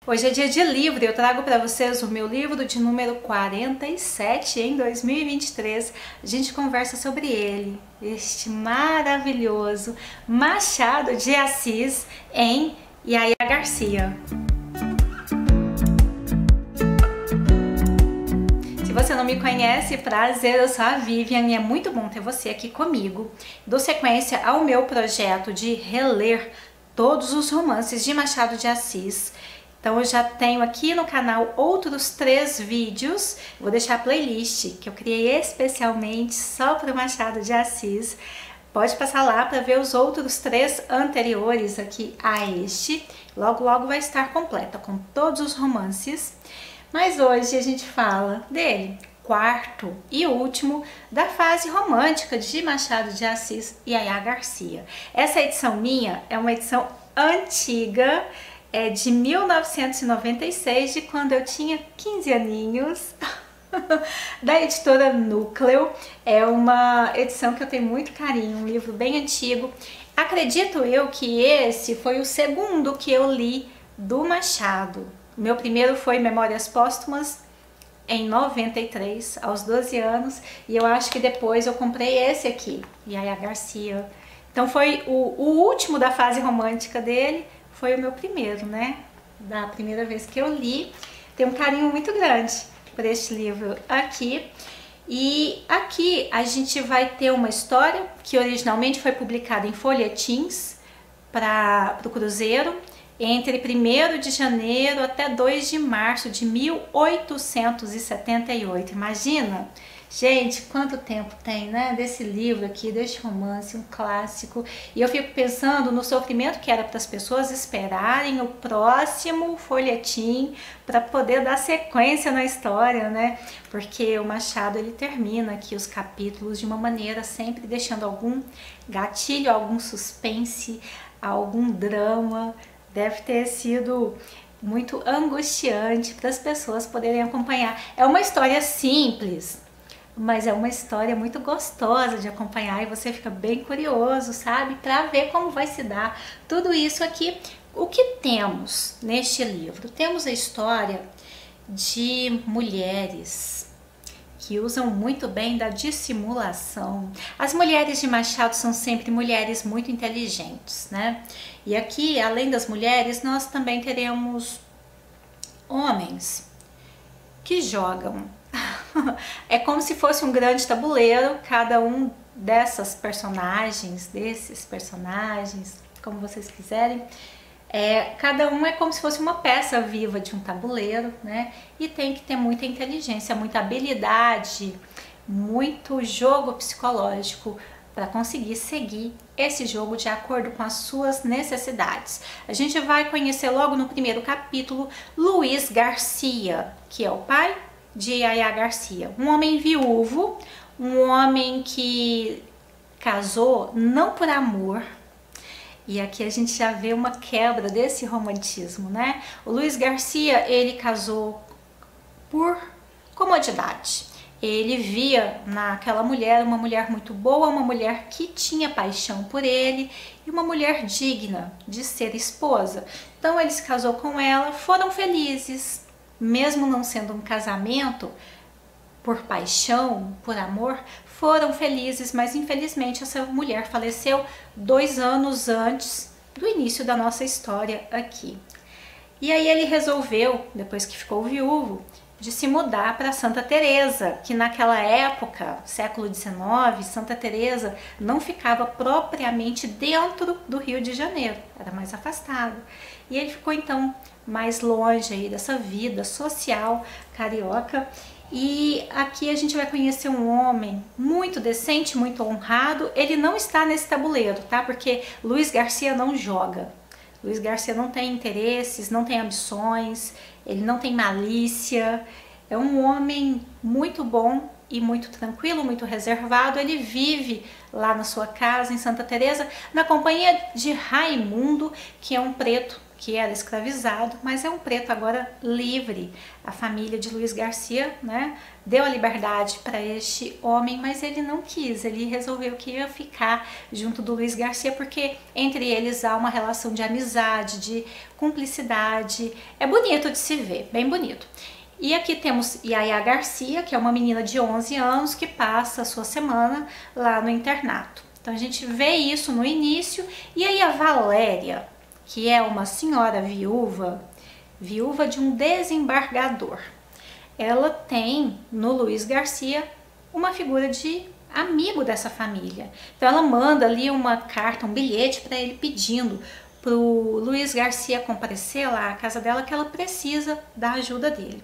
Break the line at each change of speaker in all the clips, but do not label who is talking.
Hoje é dia de livro e eu trago para vocês o meu livro de número 47 em 2023. A gente conversa sobre ele, este maravilhoso Machado de Assis em Yaya Garcia. Se você não me conhece, prazer, eu sou a Vivian e é muito bom ter você aqui comigo. Dou sequência ao meu projeto de reler todos os romances de Machado de Assis. Então eu já tenho aqui no canal outros 3 vídeos, vou deixar a playlist que eu criei especialmente só para o Machado de Assis. Pode passar lá para ver os outros 3 anteriores aqui a este. Logo logo vai estar completa com todos os romances. Mas hoje a gente fala dele, quarto e último da fase romântica de Machado de Assis e Yaya Garcia. Essa edição minha é uma edição antiga, é de 1996, de quando eu tinha 15 aninhos, da editora Núcleo. É uma edição que eu tenho muito carinho, um livro bem antigo. Acredito eu que esse foi o segundo que eu li do Machado. Meu primeiro foi Memórias Póstumas, em 93, aos 12 anos, e eu acho que depois eu comprei esse aqui, Yaya Garcia. Então foi o último da fase romântica dele, foi o meu primeiro, né? Da primeira vez que eu li. Tenho um carinho muito grande por este livro aqui. E aqui a gente vai ter uma história que originalmente foi publicada em folhetins para o Cruzeiro, entre 1º de janeiro até 2 de março de 1878. Imagina, gente, quanto tempo tem, né, desse livro aqui, deste romance, um clássico. E eu fico pensando no sofrimento que era para as pessoas esperarem o próximo folhetim para poder dar sequência na história, né? Porque o Machado, ele termina aqui os capítulos de uma maneira sempre deixando algum gatilho, algum suspense, algum drama. Deve ter sido muito angustiante para as pessoas poderem acompanhar. É uma história simples, mas é uma história muito gostosa de acompanhar e você fica bem curioso, sabe? Para ver como vai se dar tudo isso aqui. O que temos neste livro? Temos a história de mulheres que usam muito bem da dissimulação. As mulheres de Machado são sempre mulheres muito inteligentes, né? E aqui, além das mulheres, nós também teremos homens que jogam. É como se fosse um grande tabuleiro, cada um desses personagens, como vocês quiserem, cada um é como se fosse uma peça viva de um tabuleiro, né? E tem que ter muita inteligência, muita habilidade, muito jogo psicológico para conseguir seguir esse jogo de acordo com as suas necessidades. A gente vai conhecer logo no primeiro capítulo Luiz Garcia, que é o pai de Yaya Garcia, um homem viúvo, um homem que casou não por amor. E aqui a gente já vê uma quebra desse romantismo, né? O Luiz Garcia, ele casou por comodidade. Ele via naquela mulher uma mulher muito boa, uma mulher que tinha paixão por ele e uma mulher digna de ser esposa. Então ele se casou com ela, foram felizes, mesmo não sendo um casamento por paixão, por amor, foram felizes, mas infelizmente essa mulher faleceu 2 anos antes do início da nossa história aqui. E aí ele resolveu, depois que ficou viúvo, de se mudar para Santa Teresa, que naquela época, século XIX, Santa Teresa não ficava propriamente dentro do Rio de Janeiro, era mais afastado. E ele ficou então mais longe aí dessa vida social carioca. E aqui a gente vai conhecer um homem muito decente, muito honrado. Ele não está nesse tabuleiro, tá? Porque Luiz Garcia não joga. Luiz Garcia não tem interesses, não tem ambições, ele não tem malícia. É um homem muito bom e muito tranquilo, muito reservado. Ele vive lá na sua casa em Santa Teresa na companhia de Raimundo, que é um preto que era escravizado, mas é um preto agora livre. A família de Luiz Garcia, né, deu a liberdade para este homem, mas ele não quis, ele resolveu que ia ficar junto do Luiz Garcia, porque entre eles há uma relação de amizade, de cumplicidade, é bonito de se ver, bem bonito. E aqui temos Yaya Garcia, que é uma menina de 11 anos que passa a sua semana lá no internato. Então a gente vê isso no início. E aí a Valéria, que é uma senhora viúva de um desembargador, ela tem no Luiz Garcia uma figura de amigo dessa família. Então ela manda ali uma carta, um bilhete para ele pedindo para o Luiz Garcia comparecer lá à casa dela, que ela precisa da ajuda dele.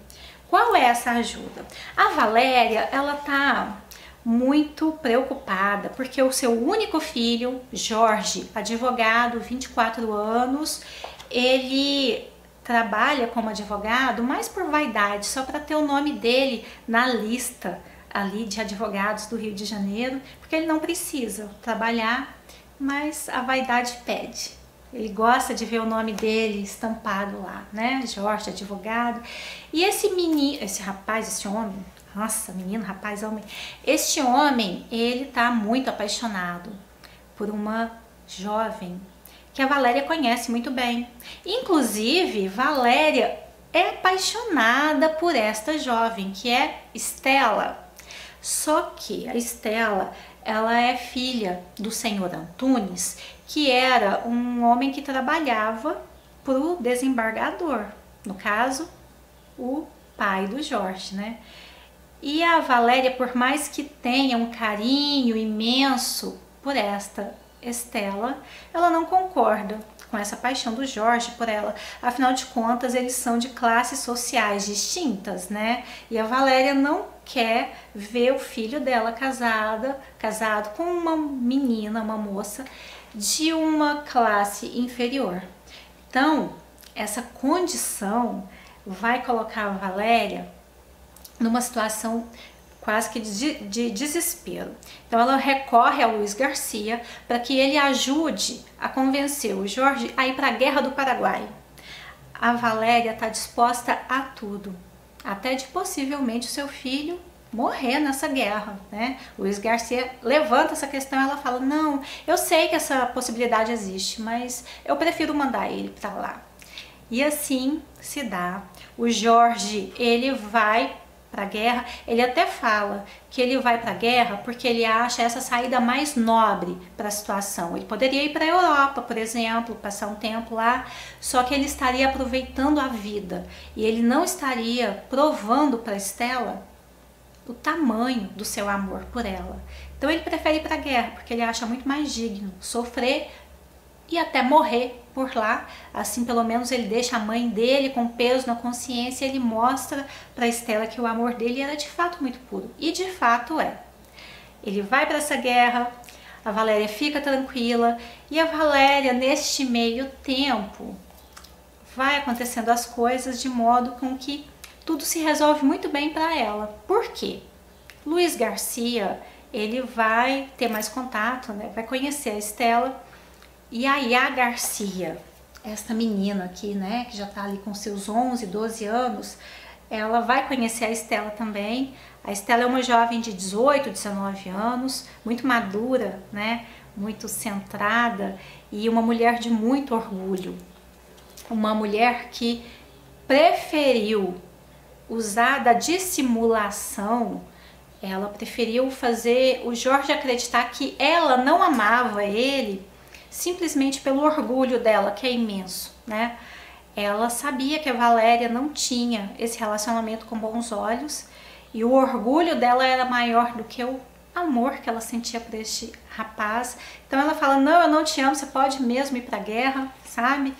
Qual é essa ajuda? A Valéria, ela tá muito preocupada porque o seu único filho, Jorge, advogado, 24 anos, ele trabalha como advogado mais por vaidade, só para ter o nome dele na lista ali de advogados do Rio de Janeiro, porque ele não precisa trabalhar, mas a vaidade pede. Ele gosta de ver o nome dele estampado lá, né? Jorge, advogado. E esse menino, esse rapaz, esse homem, nossa, menino, rapaz, homem. Este homem, ele tá muito apaixonado por uma jovem que a Valéria conhece muito bem. Inclusive, Valéria é apaixonada por esta jovem, que é Estela. Só que a Estela, ela é filha do senhor Antunes, que era um homem que trabalhava para o desembargador, no caso, o pai do Jorge, né? E a Valéria, por mais que tenha um carinho imenso por esta Estela, ela não concorda com essa paixão do Jorge por ela. Afinal de contas, eles são de classes sociais distintas, né? E a Valéria não quer ver o filho dela casado com uma menina, uma moça de uma classe inferior. Então, essa condição vai colocar a Valéria numa situação quase que de desespero. Então ela recorre ao Luiz Garcia para que ele ajude a convencer o Jorge a ir para a Guerra do Paraguai. A Valéria está disposta a tudo, até de possivelmente o seu filho morrer nessa guerra, né? Luiz Garcia levanta essa questão e ela fala: não, eu sei que essa possibilidade existe, mas eu prefiro mandar ele para lá. E assim se dá. O Jorge, ele vai para a guerra, ele até fala que ele vai para a guerra porque ele acha essa saída mais nobre para a situação. Ele poderia ir para a Europa, por exemplo, passar um tempo lá, só que ele estaria aproveitando a vida e ele não estaria provando para Estela o tamanho do seu amor por ela. Então ele prefere ir para a guerra porque ele acha muito mais digno sofrer e até morrer por lá. Assim pelo menos ele deixa a mãe dele com peso na consciência e ele mostra para Estela que o amor dele era de fato muito puro. E de fato é. Ele vai para essa guerra, a Valéria fica tranquila e a Valéria, neste meio tempo, vai acontecendo as coisas de modo com que tudo se resolve muito bem para ela. Por quê? Luiz Garcia, ele vai ter mais contato, né? Vai conhecer a Estela. E a Yaya Garcia, esta menina aqui, né, que já tá ali com seus 11, 12 anos, ela vai conhecer a Estela também. A Estela é uma jovem de 18, 19 anos, muito madura, né, muito centrada e uma mulher de muito orgulho. Uma mulher que preferiu usar da dissimulação, ela preferiu fazer o Jorge acreditar que ela não amava ele simplesmente pelo orgulho dela, que é imenso, né? Ela sabia que a Valéria não tinha esse relacionamento com bons olhos e o orgulho dela era maior do que o amor que ela sentia por este rapaz. Então ela fala: não, eu não te amo, você pode mesmo ir pra guerra, sabe?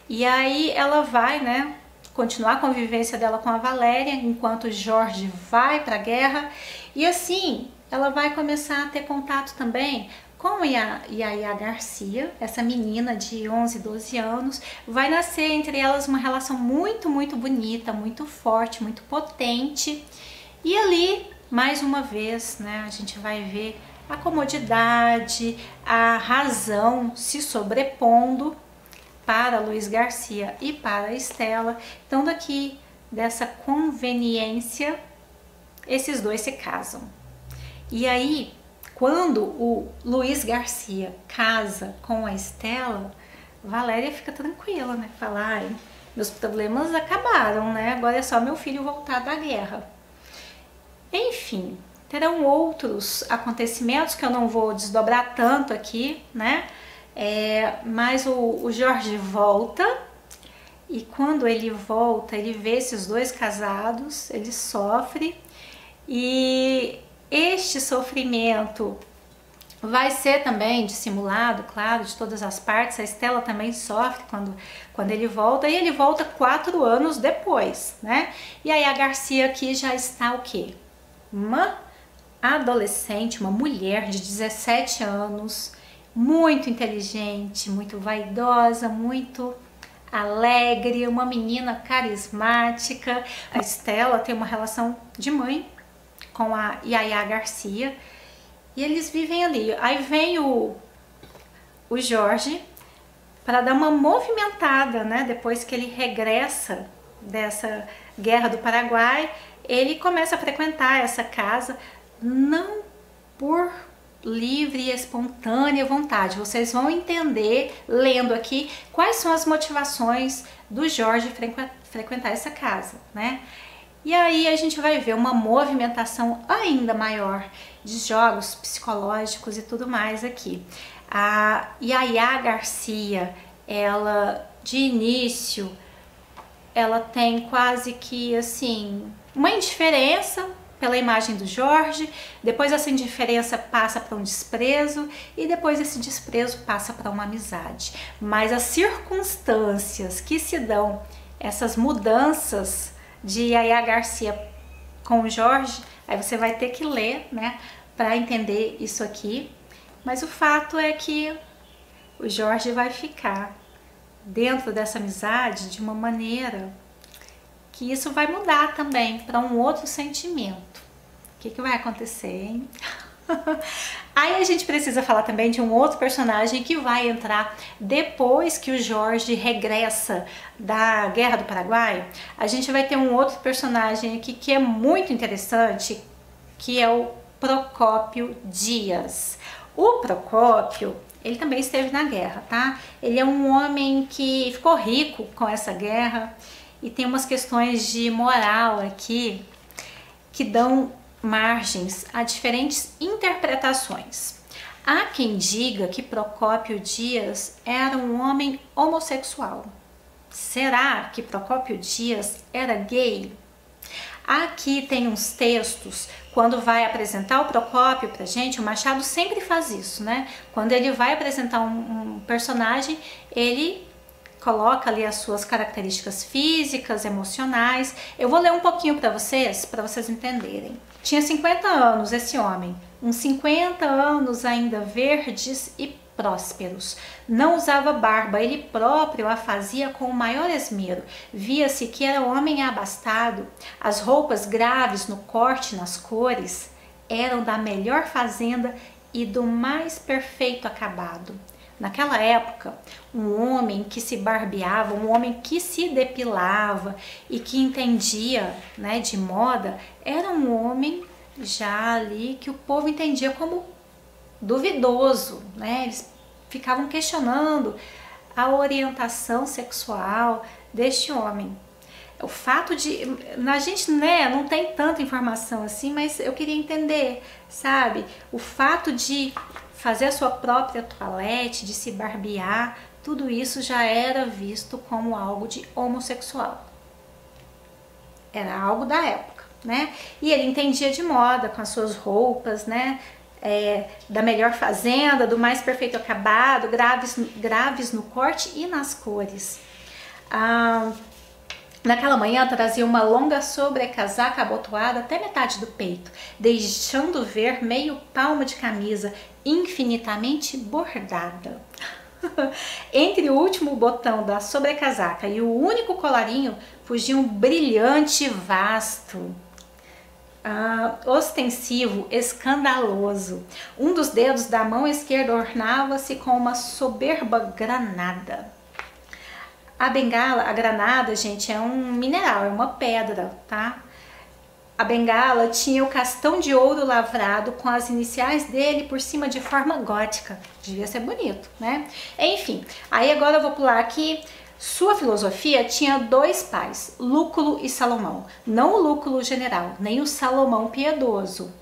E aí ela vai, né, continuar a convivência dela com a Valéria enquanto Jorge vai pra guerra. E assim, ela vai começar a ter contato também com a Yaya Garcia, essa menina de 11, 12 anos. Vai nascer entre elas uma relação muito, muito bonita, muito forte, muito potente. E ali, mais uma vez, né, a gente vai ver a comodidade, a razão se sobrepondo para Luiz Garcia e para Estela. Então, daqui dessa conveniência, esses dois se casam. E aí, quando o Luiz Garcia casa com a Estela, Valéria fica tranquila, né? Fala, ai, meus problemas acabaram, né? Agora é só meu filho voltar da guerra. Enfim, terão outros acontecimentos que eu não vou desdobrar tanto aqui, né? Mas o Jorge volta, e quando ele volta, ele vê esses dois casados, ele sofre, e este sofrimento vai ser também dissimulado, claro, de todas as partes. A Estela também sofre quando ele volta, e ele volta 4 anos depois, né? E aí a Garcia aqui já está o quê? Uma adolescente, uma mulher de 17 anos, muito inteligente, muito vaidosa, muito alegre, uma menina carismática. A Estela tem uma relação de mãe com a Yaya Garcia, e eles vivem ali. Aí vem o Jorge para dar uma movimentada, né? Depois que ele regressa dessa guerra do Paraguai, ele começa a frequentar essa casa, não por livre e espontânea vontade. Vocês vão entender lendo aqui quais são as motivações do Jorge frequentar essa casa, né? E aí a gente vai ver uma movimentação ainda maior de jogos psicológicos e tudo mais aqui. A Yaya Garcia, ela de início, ela tem quase que assim uma indiferença pela imagem do Jorge, depois essa indiferença passa para um desprezo, e depois esse desprezo passa para uma amizade. Mas as circunstâncias que se dão, essas mudanças de Yaya Garcia com o Jorge, aí você vai ter que ler, né, para entender isso aqui. Mas o fato é que o Jorge vai ficar dentro dessa amizade de uma maneira que isso vai mudar também para um outro sentimento. O que vai acontecer, hein? Aí a gente precisa falar também de um outro personagem que vai entrar depois que o Jorge regressa da Guerra do Paraguai. A gente vai ter um outro personagem aqui que é muito interessante, que é o Procópio Dias. O Procópio, ele também esteve na guerra, tá? Ele é um homem que ficou rico com essa guerra, e tem umas questões de moral aqui que dão margens a diferentes interpretações. Há quem diga que Procópio Dias era um homem homossexual. Será que Procópio Dias era gay? Aqui tem uns textos, quando vai apresentar o Procópio pra gente, o Machado sempre faz isso, né? Quando ele vai apresentar um personagem, ele coloca ali as suas características físicas, emocionais. Eu vou ler um pouquinho para vocês entenderem. Tinha 50 anos esse homem, uns 50 anos ainda verdes e prósperos. Não usava barba, ele próprio a fazia com o maior esmero. Via-se que era homem abastado. As roupas graves no corte e nas cores eram da melhor fazenda e do mais perfeito acabado. Naquela época, um homem que se barbeava, um homem que se depilava e que entendia, né, de moda, era um homem já ali que o povo entendia como duvidoso, né? Eles ficavam questionando a orientação sexual deste homem. O fato de... A gente, né, não tem tanta informação assim, mas eu queria entender, sabe? O fato de fazer a sua própria toalete, de se barbear, tudo isso já era visto como algo de homossexual. Era algo da época, né? E ele entendia de moda com as suas roupas, né? Da melhor fazenda, do mais perfeito acabado, graves no corte e nas cores. Naquela manhã trazia uma longa sobrecasaca abotoada até metade do peito, deixando ver meio palmo de camisa infinitamente bordada. Entre o último botão da sobrecasaca e o único colarinho fugia um brilhante vasto, ostensivo, escandaloso. Um dos dedos da mão esquerda ornava-se com uma soberba granada. A bengala, a granada, gente, é um mineral, é uma pedra, tá? A bengala tinha o castão de ouro lavrado com as iniciais dele por cima de forma gótica. Devia ser bonito, né? Enfim, aí agora eu vou pular aqui. Sua filosofia tinha dois pais, Lúculo e Salomão. Não o Lúculo general, nem o Salomão piedoso,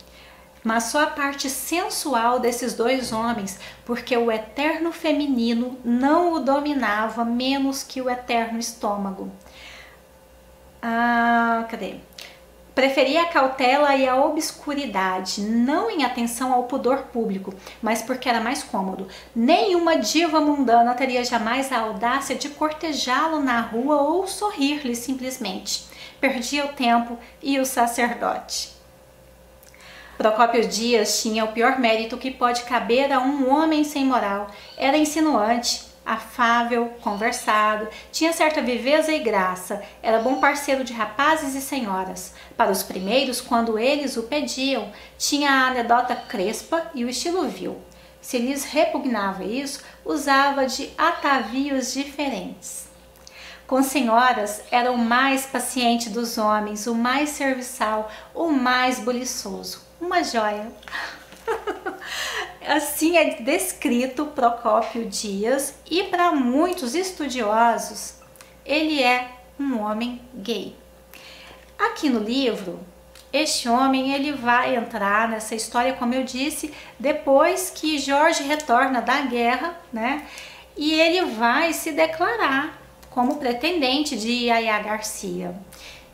mas só a parte sensual desses dois homens, porque o eterno feminino não o dominava menos que o eterno estômago. Cadê? Preferia a cautela e a obscuridade, não em atenção ao pudor público, mas porque era mais cômodo. Nenhuma diva mundana teria jamais a audácia de cortejá-lo na rua ou sorrir-lhe simplesmente. Perdia o tempo e o sacerdote. Procópio Dias tinha o pior mérito que pode caber a um homem sem moral. Era insinuante, afável, conversado, tinha certa viveza e graça, era bom parceiro de rapazes e senhoras. Para os primeiros, quando eles o pediam, tinha a anedota crespa e o estilo vil. Se lhes repugnava isso, usava de atavios diferentes. Com senhoras, era o mais paciente dos homens, o mais serviçal, o mais buliçoso. Uma joia. Assim é descrito Procópio Dias, e para muitos estudiosos, ele é um homem gay. Aqui no livro, este homem ele vai entrar nessa história, como eu disse, depois que Jorge retorna da guerra, né? E ele vai se declarar como pretendente de Yaya Garcia.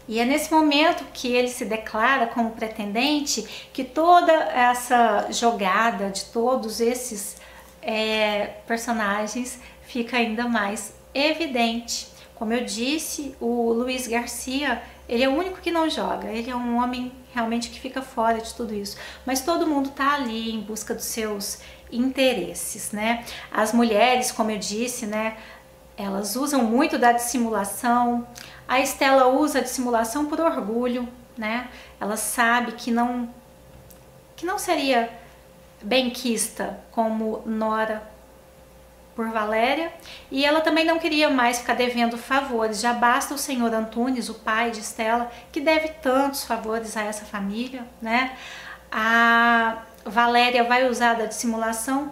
E é nesse momento que ele se declara como pretendente que toda essa jogada de todos esses personagens fica ainda mais evidente. Como eu disse, o Luiz Garcia, ele é o único que não joga, ele é um homem realmente que fica fora de tudo isso. Mas todo mundo tá ali em busca dos seus interesses, né? As mulheres, como eu disse, né, elas usam muito da dissimulação. A Estela usa a dissimulação por orgulho, né? Ela sabe que não seria benquista como nora por Valéria, e ela também não queria mais ficar devendo favores. Já basta o senhor Antunes, o pai de Estela, que deve tantos favores a essa família, né? A Valéria vai usar da dissimulação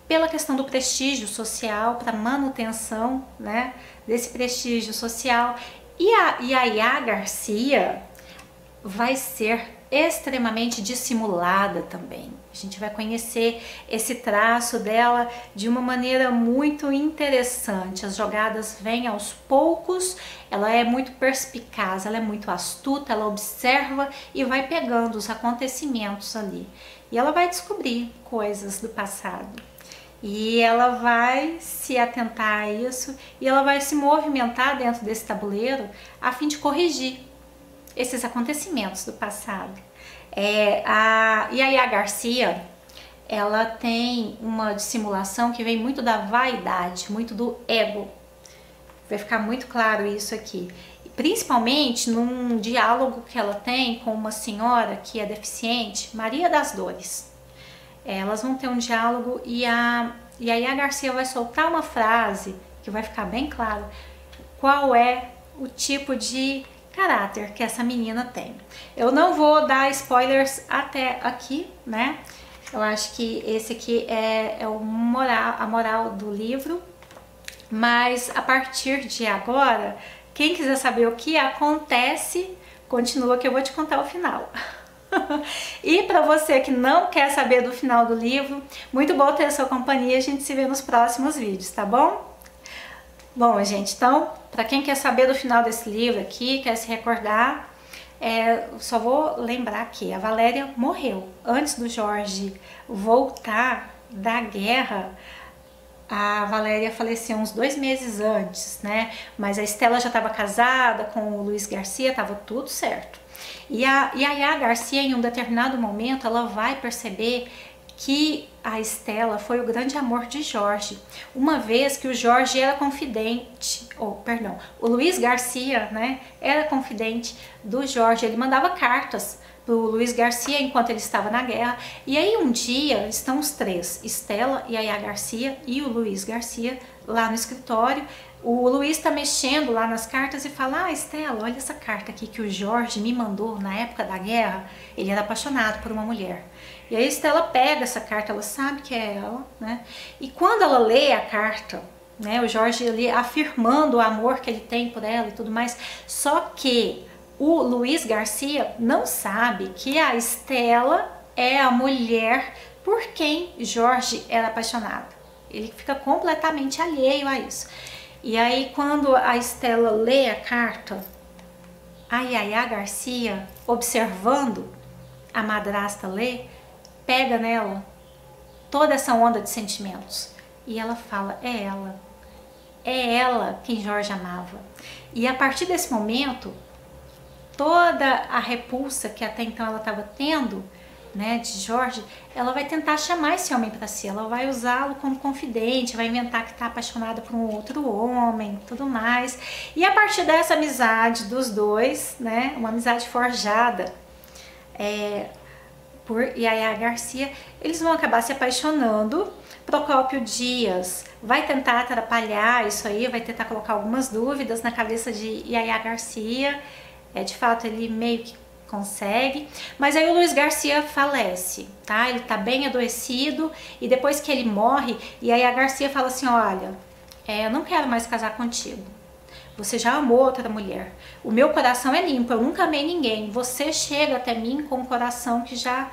pela questão do prestígio social, para manutenção, né, desse prestígio social. E a Yaya Garcia vai ser extremamente dissimulada também. A gente vai conhecer esse traço dela de uma maneira muito interessante. As jogadas vêm aos poucos, ela é muito perspicaz, ela é muito astuta, ela observa e vai pegando os acontecimentos ali. E ela vai descobrir coisas do passado. E ela vai se atentar a isso e ela vai se movimentar dentro desse tabuleiro a fim de corrigir esses acontecimentos do passado. A Yaya Garcia, ela tem uma dissimulação que vem muito da vaidade, muito do ego. Vai ficar muito claro isso aqui. Principalmente num diálogo que ela tem com uma senhora que é deficiente, Maria das Dores. Elas vão ter um diálogo e a Yaya Garcia vai soltar uma frase que vai ficar bem claro qual é o tipo de caráter que essa menina tem. Eu não vou dar spoilers até aqui, né? Eu acho que esse aqui é a moral do livro, mas a partir de agora, quem quiser saber o que acontece, continua que eu vou te contar o final. E para você que não quer saber do final do livro, muito bom ter a sua companhia, a gente se vê nos próximos vídeos, tá bom? Bom, gente, então, para quem quer saber do final desse livro aqui, quer se recordar, só vou lembrar que a Valéria morreu. Antes do Jorge voltar da guerra, a Valéria faleceu uns 2 meses antes, né? Mas a Estela já estava casada com o Luiz Garcia, estava tudo certo. E a Yaya Garcia, em um determinado momento, ela vai perceber que a Estela foi o grande amor de Jorge, uma vez que o Jorge era confidente, o Luiz Garcia, né, era confidente do Jorge. Ele mandava cartas pro Luiz Garcia enquanto ele estava na guerra. E aí um dia estão os três, Estela, Yaya Garcia e o Luiz Garcia, lá no escritório. O Luiz tá mexendo lá nas cartas e fala: ah, Estela, olha essa carta aqui que o Jorge me mandou na época da guerra. Ele era apaixonado por uma mulher. E aí a Estela pega essa carta, ela sabe que é ela, né? E quando ela lê a carta, né, o Jorge ali afirmando o amor que ele tem por ela e tudo mais, só que o Luiz Garcia não sabe que a Estela é a mulher por quem Jorge era apaixonado. Ele fica completamente alheio a isso. E aí quando a Estela lê a carta, a Yaya Garcia, observando a madrasta ler, pega nela toda essa onda de sentimentos. E ela fala: é ela quem Jorge amava. E a partir desse momento, toda a repulsa que até então ela estava tendo, né, de Jorge, ela vai tentar chamar esse homem para si, ela vai usá-lo como confidente, vai inventar que está apaixonada por um outro homem, tudo mais. E a partir dessa amizade dos dois, né, uma amizade forjada por Yaya Garcia, eles vão acabar se apaixonando. Procópio Dias vai tentar atrapalhar isso aí, vai tentar colocar algumas dúvidas na cabeça de Yaya Garcia. De fato, ele meio que consegue, mas aí o Luiz Garcia falece, tá? Ele tá bem adoecido e depois que ele morre, Yaya Garcia fala assim: olha, eu não quero mais casar contigo. Você já amou outra mulher. O meu coração é limpo, eu nunca amei ninguém. Você chega até mim com um coração que já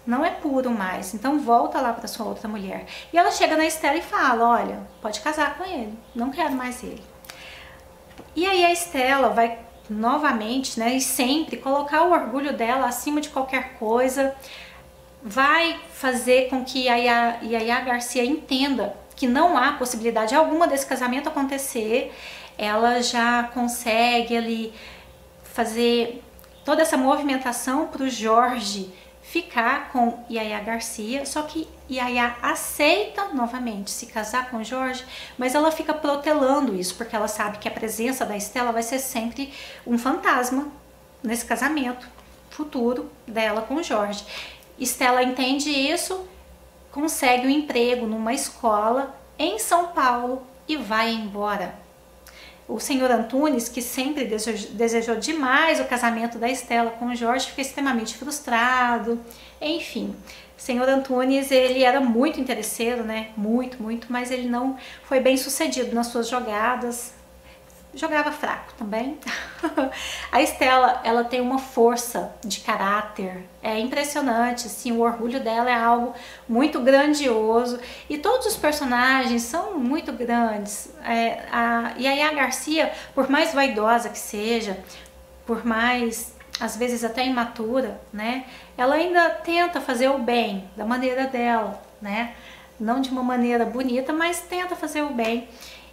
não é puro mais, então volta lá para sua outra mulher. E ela chega na Estela e fala: olha, pode casar com ele, não quero mais ele. E aí a Estela vai novamente, né, e sempre colocar o orgulho dela acima de qualquer coisa, vai fazer com que a Yaya Garcia entenda que não há possibilidade alguma desse casamento acontecer. Ela já consegue ali fazer toda essa movimentação para o Jorge ficar com Yaya Garcia, só que Yaya aceita novamente se casar com Jorge, mas ela fica protelando isso, porque ela sabe que a presença da Estela vai ser sempre um fantasma nesse casamento futuro dela com Jorge. Estela entende isso, consegue um emprego numa escola em São Paulo e vai embora. O senhor Antunes, que sempre desejou demais o casamento da Estela com o Jorge, fica extremamente frustrado. Enfim, o senhor Antunes, ele era muito interesseiro, né? Muito, mas ele não foi bem sucedido nas suas jogadas. Jogava fraco também. A Estela, ela tem uma força de caráter, é impressionante, assim, o orgulho dela é algo muito grandioso e todos os personagens são muito grandes. A Yaya Garcia, por mais vaidosa que seja, por mais, às vezes até imatura, né, ela ainda tenta fazer o bem da maneira dela, né, não de uma maneira bonita, mas tenta fazer o bem.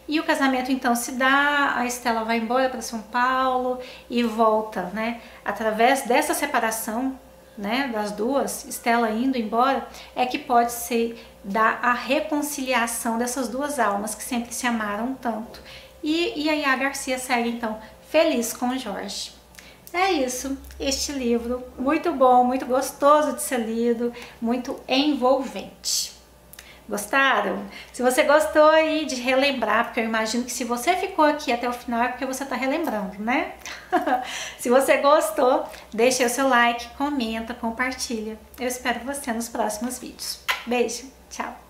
E o casamento então se dá, a Estela vai embora para São Paulo e volta, né? Através dessa separação, né, das duas, Estela indo embora, é que pode ser dar a reconciliação dessas duas almas que sempre se amaram tanto. E Yaya Garcia segue então feliz com o Jorge. É isso, este livro muito bom, muito gostoso de ser lido, muito envolvente. Gostaram? Se você gostou aí de relembrar, porque eu imagino que se você ficou aqui até o final é porque você está relembrando, né? Se você gostou, deixa o seu like, comenta, compartilha. Eu espero você nos próximos vídeos. Beijo, tchau!